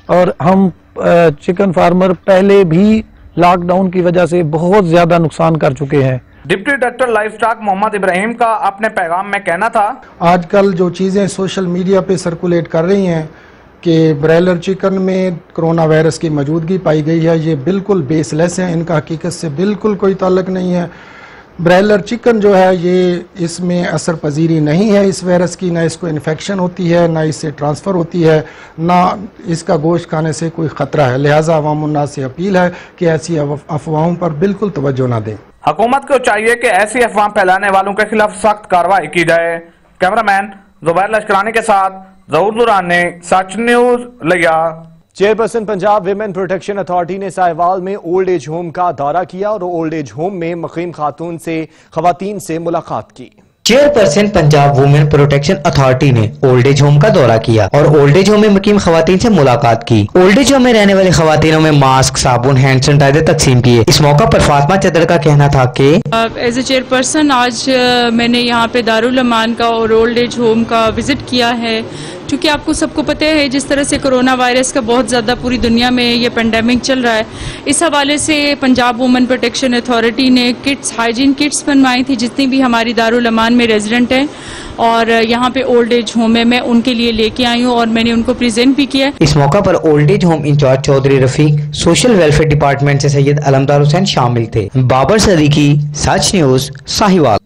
और हम चिकन फार्मर पहले भी लॉकडाउन की वजह से बहुत ज्यादा नुकसान कर चुके हैं। Deputy director life stock Mohammad Ibrahim का अपने पैगाम में कहना था, आजकल जो चीज़ें सोशल मीडिया पे सर्कुलेट कर रही हैं कि ब्रॉयलर चिकन में कोरोना वायरस की मौजूदगी पाई गई है, ये बिल्कुल बेसलेस है, इनका हकीकत से बिल्कुल कोई ताल्लुक नहीं है। ब्रॉयलर चिकन जो है ये इसमें असर पजीरी नहीं है इस वायरस की, ना इसको इन्फेक्शन होती है, ना इससे ट्रांसफ़र होती है, ना इसका गोश्त खाने से कोई ख़तरा है। लिहाजा अवामुन्नास से अपील है कि ऐसी अफवाहों पर बिल्कुल तवज्जो ना दें। हुकूमत को चाहिए कि ऐसी अफवाह फैलाने वालों के खिलाफ सख्त कार्रवाई की जाए। कैमरामैन जुबैर लश्करानी के साथ ज़हूर दुरानी, सच न्यूज, लिया। Chairperson Punjab women protection authority ने साहिवाल में ओल्ड एज होम का दौरा किया और ओल्ड एज होम में मुकीम खवातीन से मुलाकात की। Chairperson Punjab women protection authority ने ओल्ड एज होम का दौरा किया और ओल्ड एज होम में मुकीम खवातीन से मुलाकात की। ओल्ड एज होम में रहने वाली खवातीनों में मास्क, साबुन, हैंड सैनिटाइजर तकसीम किए। इस मौका पर फातिमा चदर का कहना था कि एज ए चेयरपर्सन आज मैंने यहाँ पे दारुल अमान का और ओल्ड एज होम का विजिट किया है, क्योंकि आपको सबको पता है जिस तरह से कोरोना वायरस का बहुत ज़्यादा पूरी दुनिया में ये पेंडेमिक चल रहा है। इस हवाले से पंजाब वुमेन प्रोटेक्शन अथॉरिटी ने किट्स, हाइजीन किट्स बनवाई थी जितनी भी हमारी दारुल अमान में रेजिडेंट हैं और यहाँ पे ओल्ड एज होम है, मैं उनके लिए लेके आई हूँ और मैंने उनको प्रेजेंट भी किया। इस मौका पर old age home incharge Chaudhry Rafiq, social welfare department से सैयद अलमदार हुसैन शामिल थे। बाबर सदीकी, सच न्यूज, साहिवाल।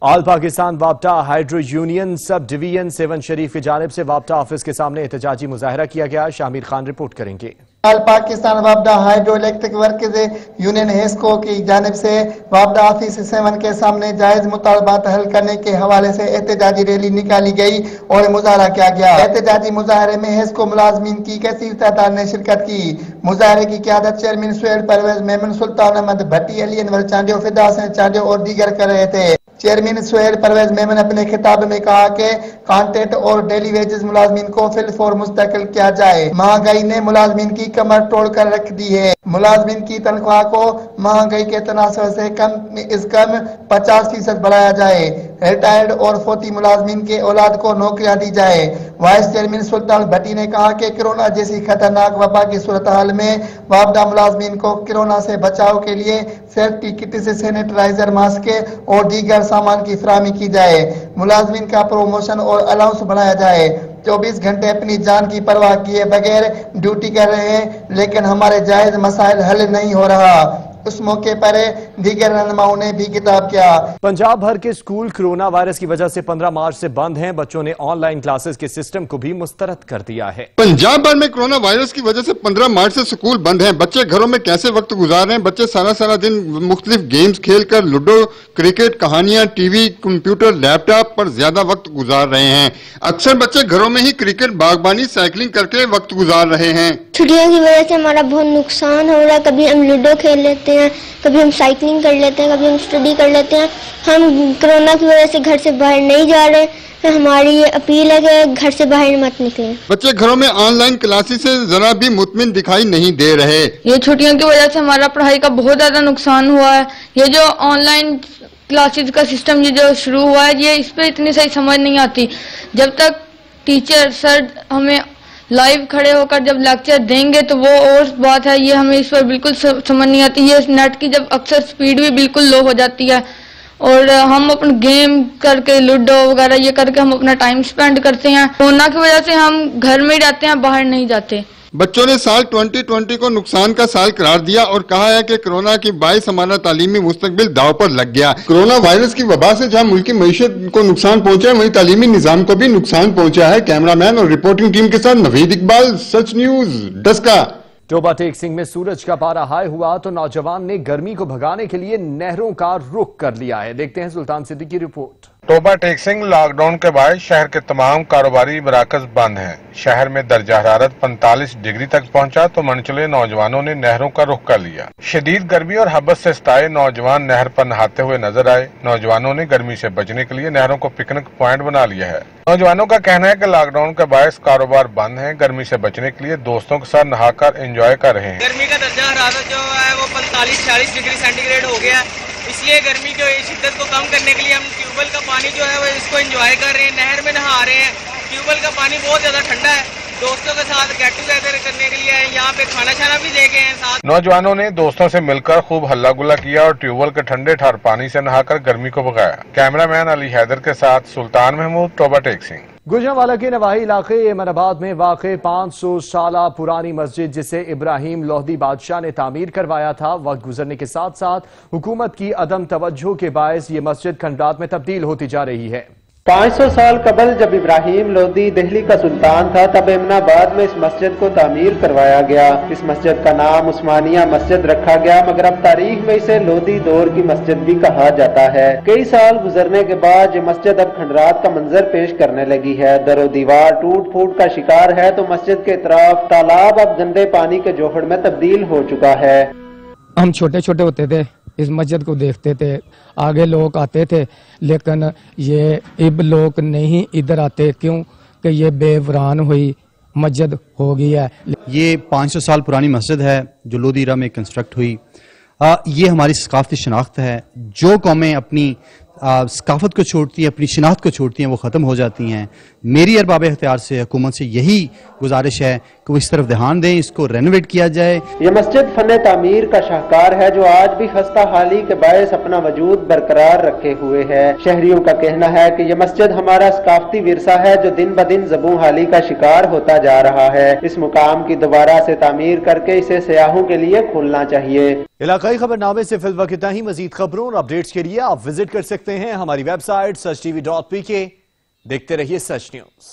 ऑल पाकिस्तान वापटा hydro union sub division 7 Sharif की जानिब से वापटा ऑफिस के सामने एहतजाजी मुजाहरा किया गया। शामिर खान रिपोर्ट करेंगे। पाकिस्तान वापडा hydro electric workers union HESCO की जानिब से वापडा ऑफिस 7 के सामने जायज मुतालबात हल करने के हवाले से एहतजाजी रैली निकाली गई और मुजाहरा किया गया। एहतजाजी मुजाहरे में हेस्को मुलाजमीन की कसीर तादाद ने शिरकत की। मुजाहरे की क़यादत चेयरमैन सुहेल परवेज, मेमन सुल्तान अहमद भट्टी, अली अनवर चांडियो, फिदा हसन चांडियो और दीगर कर रहे थे। चेयरमैन सुहेल परवेज मेमन अपने खिताब में कहा कि कॉन्ट्रैक्ट और डेली वेजेस मुलाजमीन को फिलफौर मुस्तकिल किया जाए। महंगाई ने मुलाजमीन की कमर तोड़ कर रख दी है। मुलाजमीन की तनख्वाह को महंगाई के तनासर से कम इस कम 50% बढ़ाया जाए। रिटायर्ड और फौती मुलाजमीन के औलाद को नौकरियां दी जाए। वाइस चेयरमैन सुल्तान भट्टी ने कहा कि कोरोना जैसी खतरनाक वबा की सूरत हाल में वापडा मुलाजमीन को कोरोना से बचाव के लिए सेफ्टी किट से सैनिटाइजर, मास्क और दीगर सामान की फराहमी की जाए। मुलाजमीन का प्रमोशन और अलाउंस बढ़ाया जाए। 24 घंटे अपनी जान की परवाह किए बगैर ड्यूटी कर रहे हैं, लेकिन हमारे जायज मसाइल हल नहीं हो रहा। उस मौके पर दीगर रहनुमाओं ने भी खिताब किया। पंजाब भर के स्कूल कोरोना वायरस की वजह से 15 मार्च से बंद हैं। बच्चों ने ऑनलाइन क्लासेस के सिस्टम को भी मुस्तरद कर दिया है। पंजाब भर में कोरोना वायरस की वजह से 15 मार्च से स्कूल बंद हैं। बच्चे घरों में कैसे वक्त गुजार रहे हैं? बच्चे सारा दिन मुख्तलिफ गेम्स खेलकर लूडो, क्रिकेट, कहानियां, टीवी, कंप्यूटर, लैपटॉप पर ज्यादा वक्त गुजार रहे हैं। अक्सर बच्चे घरों में ही क्रिकेट, बागबानी, साइकिलिंग करके वक्त गुजार रहे हैं। छुट्टियों की वजह से हमारा बहुत नुकसान हो रहा है। कभी हम लूडो खेल लेते हैं, कभी हम साइकिलिंग कर लेते हैं, कभी हम स्टडी कर लेते हैं। हम कोरोना की वजह से घर से बाहर नहीं जा रहे। तो हमारी ये अपील है कि घर से बाहर मत निकलें। बच्चे घरों में ऑनलाइन क्लासेस से जरा भी मुतमिन दिखाई नहीं दे रहे। ये छुट्टियों की वजह से हमारा पढ़ाई का बहुत ज्यादा नुकसान हुआ है। ये जो ऑनलाइन क्लासेस का सिस्टम ये जो शुरू हुआ है, ये इस पर इतनी सही समझ नहीं आती। जब तक टीचर सर हमें लाइव खड़े होकर जब लेक्चर देंगे तो वो और बात है, ये हमें इस पर बिल्कुल समझ नहीं आती। ये नेट की जब अक्सर स्पीड भी बिल्कुल लो हो जाती है और हम अपना गेम करके लूडो वगैरह ये करके हम अपना टाइम स्पेंड करते हैं। कोरोना की वजह से हम घर में ही रहते हैं, बाहर नहीं जाते। बच्चों ने साल 2020 को नुकसान का साल करार दिया और कहा है कि कोरोना की बाइस हमारा तालीमी मुस्तकबिल दाव पर लग गया। कोरोना वायरस की वबा से जहां मुल्क की मईशत को नुकसान पहुंचा है, वहीं तालीमी निजाम को भी नुकसान पहुंचा है। कैमरामैन और रिपोर्टिंग टीम के साथ नवीद इकबाल, सच न्यूज, डस्का। टोबा टेक सिंह में सूरज का पारा हाई हुआ तो नौजवान ने गर्मी को भगाने के लिए नहरों का रुख कर लिया है। देखते हैं सुल्तान सिद्दीकी की रिपोर्ट। टोबा टेक सिंह लॉकडाउन के बाद शहर के तमाम कारोबारी मराकज बंद हैं। शहर में दर्जा हरारत 45 डिग्री तक पहुंचा तो मनचले नौजवानों ने नहरों का रुख कर लिया। शदीद गर्मी और हबस से सताए नौजवान नहर पर नहाते हुए नजर आए। नौजवानों ने गर्मी से बचने के लिए नहरों को पिकनिक पॉइंट बना लिया है। नौजवानों का कहना है कि लॉकडाउन के बायस कारोबार बंद है। गर्मी से बचने के लिए दोस्तों के साथ नहाकर एंजॉय कर रहे हैं। गर्मी का दर्जा हरारत जो है वो 45-46 डिग्री सेंटीग्रेड हो गया, इसलिए गर्मी की शिद्दत को कम करने के लिए हम ट्यूबवेल का पानी जो है वो इसको एंजॉय कर रहे हैं, नहर में नहा रहे हैं। ट्यूबवेल का पानी बहुत ज्यादा ठंडा है। दोस्तों के साथ गेट टुगेदर करने के लिए यहाँ पे खाना छाना भी दे गए हैं साथ। नौजवानों ने दोस्तों से मिलकर खूब हल्ला गुल्ला किया और ट्यूबवेल के ठंडे ठार पानी से नहाकर गर्मी को भगाया। कैमरामैन अली हैदर के साथ सुल्तान महमूद, टोबा टेक सिंह। गुजरांवाला के नवाही इलाके एमनाबाद में वाक़े 500 साला पुरानी मस्जिद जिसे इब्राहिम लोधी बादशाह ने तामीर करवाया था, वक्त गुजरने के साथ साथ हुकूमत की अदम तवज्जो के बायस ये मस्जिद खंडात में तब्दील होती जा रही है। 500 साल कबल जब इब्राहिम लोधी दिल्ली का सुल्तान था तब एमनाबाद में इस मस्जिद को तामीर करवाया गया। इस मस्जिद का नाम उस्मानिया मस्जिद रखा गया, मगर अब तारीख में इसे लोधी दौर की मस्जिद भी कहा जाता है। कई साल गुजरने के बाद ये मस्जिद अब खंडरात का मंजर पेश करने लगी है। दरो दीवार टूट फूट का शिकार है तो मस्जिद के इतराफ तालाब अब गंदे पानी के जोहड़ में तब्दील हो चुका है। हम छोटे छोटे होते थे, इस मस्जिद को देखते थे, आगे लोग आते थे, लेकिन ये अब लोग नहीं इधर आते। क्यों कि ये बेवरान हुई मस्जिद हो गई है। ये 500 साल पुरानी मस्जिद है जो लोधी इरा में कंस्ट्रक्ट हुई। ये हमारी सकाफती शनाख्त है। जो कौमें अपनी सकाफत को छोड़ती हैं, अपनी शिनाख्त को छोड़ती हैं, वो ख़त्म हो जाती हैं। मेरी अरबाब इख्तियार से हुकूमत से यही गुजारिश है कि वो इस तरफ ध्यान दें, इसको रेनोवेट किया जाए। ये मस्जिद फन तामीर का शाहकार है जो आज भी खस्ता हाली के बायस अपना वजूद बरकरार रखे हुए है। शहरियों का कहना है कि ये मस्जिद हमारा सकाफती विरसा है जो दिन ब दिन ज़बूं हाली का शिकार होता जा रहा है। इस मुकाम की दोबारा से तामीर करके इसे सयाहों के लिए खोलना चाहिए। इलाकाई खबरनामे से फिल वक्त इतना ही। मजीद खबरों और अपडेट्स के लिए आप विजिट कर सकते हैं हमारी वेबसाइट sach tv.pk। देखते रहिए सच न्यूज।